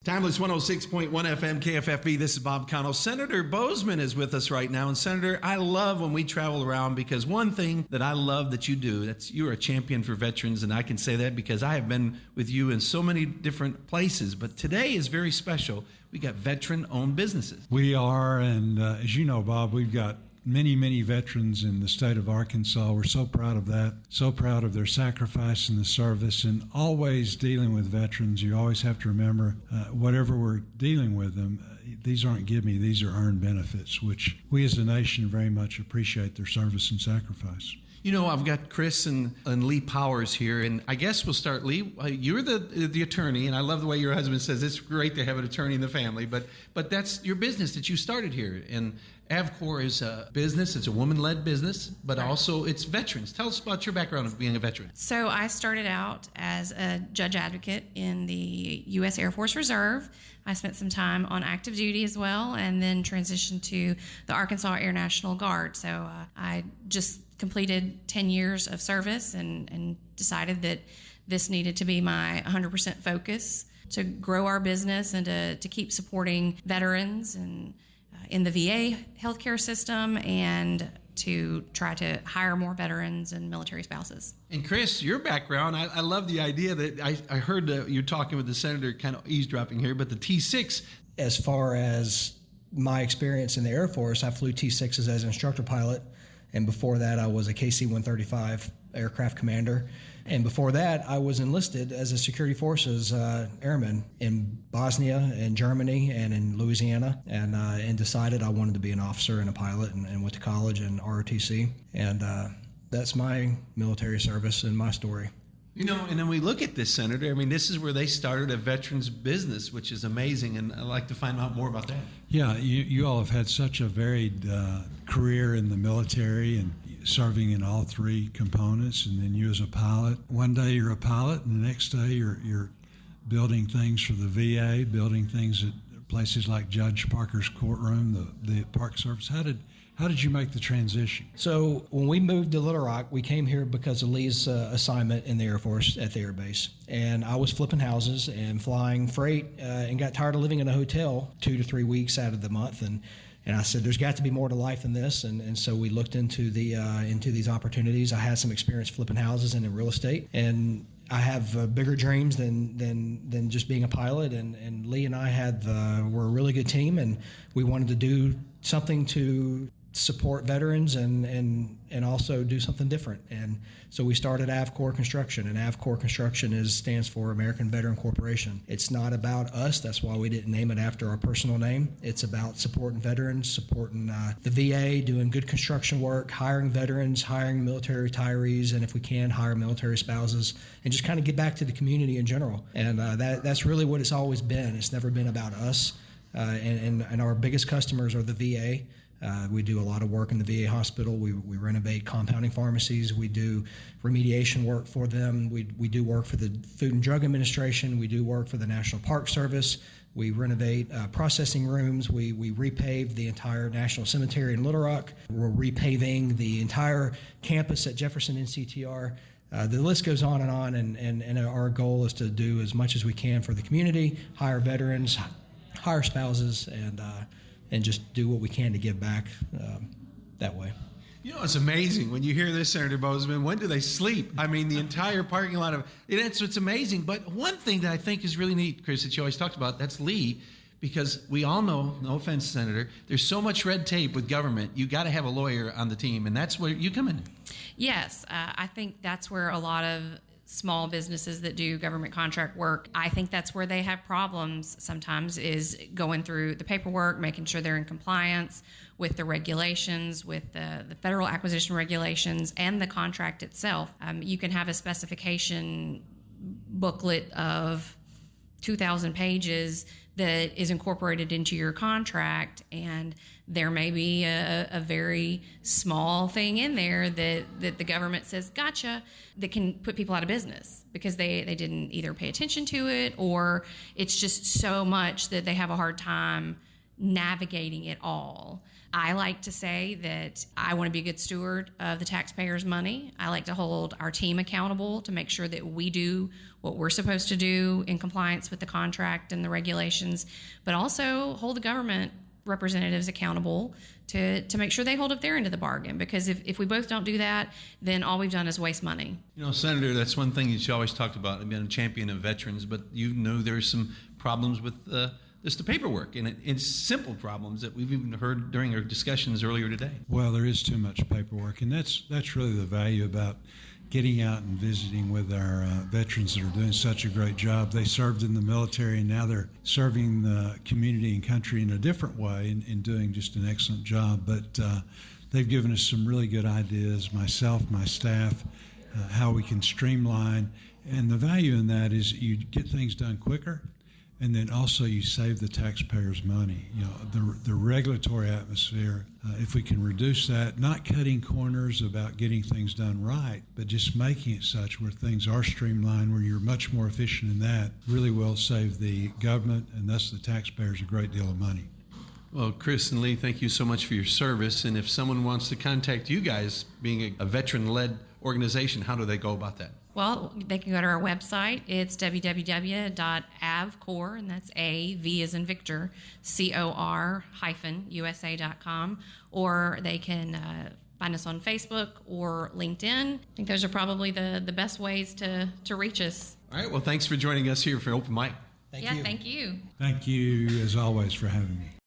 Timeless 106.1 FM KFFB. This is Bob Connell. Senator Boozman is with us right now. And Senator, I love when we travel around because one thing that I love that you do, that's you're a champion for veterans. And I can say that because I have been with you in so many different places. But today is very special. We got veteran-owned businesses. We are. And as you know, Bob, we've got many veterans in the state of Arkansas. We're so proud of that, so proud of their sacrifice in the service, and always dealing with veterans. You always have to remember, whatever we're dealing with them, these aren't give me, these are earned benefits, which we as a nation very much appreciate their service and sacrifice. You know, I've got Chris and Lee Powers here, and I guess we'll start. Lee, you're the attorney, and I love the way your husband says it's great to have an attorney in the family, but that's your business that you started here. And AV-COR is a business, it's a woman-led business, but also it's veterans. Tell us about your background of being a veteran. So I started out as a judge advocate in the U.S. Air Force Reserve. I spent some time on active duty as well, and then transitioned to the Arkansas Air National Guard. So I just completed 10 years of service and decided that this needed to be my 100% focus to grow our business and to keep supporting veterans and in the VA healthcare system, and to try to hire more veterans and military spouses. And Chris, your background, I love the idea that I heard you're talking with the senator, kind of eavesdropping here, but the T6. As far as my experience in the Air Force, I flew T6s as an instructor pilot. And before that, I was a KC-135 aircraft commander. And before that, I was enlisted as a security forces airman in Bosnia and Germany and in Louisiana, and decided I wanted to be an officer and a pilot, and went to college and ROTC. And that's my military service and my story. You know, and then we look at this, Senator. I mean, this is where they started a veterans business, which is amazing, and I'd like to find out more about that. Yeah, you all have had such a varied career in the military and serving in all three components, and then you as a pilot. One day you're a pilot, and the next day you're building things for the VA, building things at places like Judge Parker's courtroom, the Park Service. How did you make the transition? So when we moved to Little Rock, we came here because of Lee's assignment in the Air Force at the Air Base. And I was flipping houses and flying freight and got tired of living in a hotel 2 to 3 weeks out of the month. And I said, there's got to be more to life than this. And so we looked into these opportunities. I had some experience flipping houses and in real estate. And I have bigger dreams than just being a pilot. And Lee and I were a really good team, and we wanted to do something to support veterans and also do something different. And so we started AV-COR Construction, and AV-COR Construction stands for American Veteran Corporation. It's not about us. That's why we didn't name it after our personal name. It's about supporting veterans, supporting the VA, doing good construction work, hiring veterans, hiring military retirees, and if we can, hire military spouses, and just kind of get back to the community in general. And that's really what it's always been. It's never been about us. And our biggest customers are the VA. We do a lot of work in the VA hospital. We renovate compounding pharmacies. We do remediation work for them. We do work for the Food and Drug Administration. We do work for the National Park Service. We renovate processing rooms. We repave the entire National Cemetery in Little Rock. We're repaving the entire campus at Jefferson NCTR. The list goes on, and our goal is to do as much as we can for the community, hire veterans, hire spouses, and just do what we can to give back that way. You know, it's amazing when you hear this, Senator Boozman. When do they sleep? I mean, the entire parking lot of it's amazing. But one thing that I think is really neat, Chris, that you always talked about, that's Lee, because we all know, no offense, Senator, there's so much red tape with government. You got to have a lawyer on the team, and that's where you come in. Yes, I think that's where a lot of small businesses that do government contract work, I think that's where they have problems sometimes, is going through the paperwork, making sure they're in compliance with the regulations, with the federal acquisition regulations, and the contract itself. You can have a specification booklet of 2,000 pages that is incorporated into your contract, and there may be a very small thing in there that the government says, gotcha, that can put people out of business because they didn't either pay attention to it, or it's just so much that they have a hard time navigating it all. I like to say that I want to be a good steward of the taxpayers' money. I like to hold our team accountable to make sure that we do what we're supposed to do in compliance with the contract and the regulations, but also hold the government representatives accountable to make sure they hold up their end of the bargain. Because if we both don't do that, then all we've done is waste money. You know, Senator, that's one thing that you always talked about, being a champion of veterans, but you know there's some problems with just the paperwork, and it's simple problems that we've even heard during our discussions earlier today. Well, there is too much paperwork, and that's really the value about getting out and visiting with our veterans that are doing such a great job. They served in the military, and now they're serving the community and country in a different way and doing just an excellent job. But they've given us some really good ideas, myself, my staff, how we can streamline. And the value in that is you get things done quicker, and then also you save the taxpayers money. You know, the regulatory atmosphere, if we can reduce that, not cutting corners about getting things done right, but just making it such where things are streamlined, where you're much more efficient in that, really will save the government and thus the taxpayers a great deal of money. Well, Chris and Lee, thank you so much for your service. And if someone wants to contact you guys, being a veteran-led organization, how do they go about that? Well, they can go to our website. It's www.avcor, and that's A-V as in Victor, COR-USA.com, or they can find us on Facebook or LinkedIn. I think those are probably the best ways to reach us. All right, well, thanks for joining us here for Open Mic. Thank you. Thank you. Thank you, as always, for having me.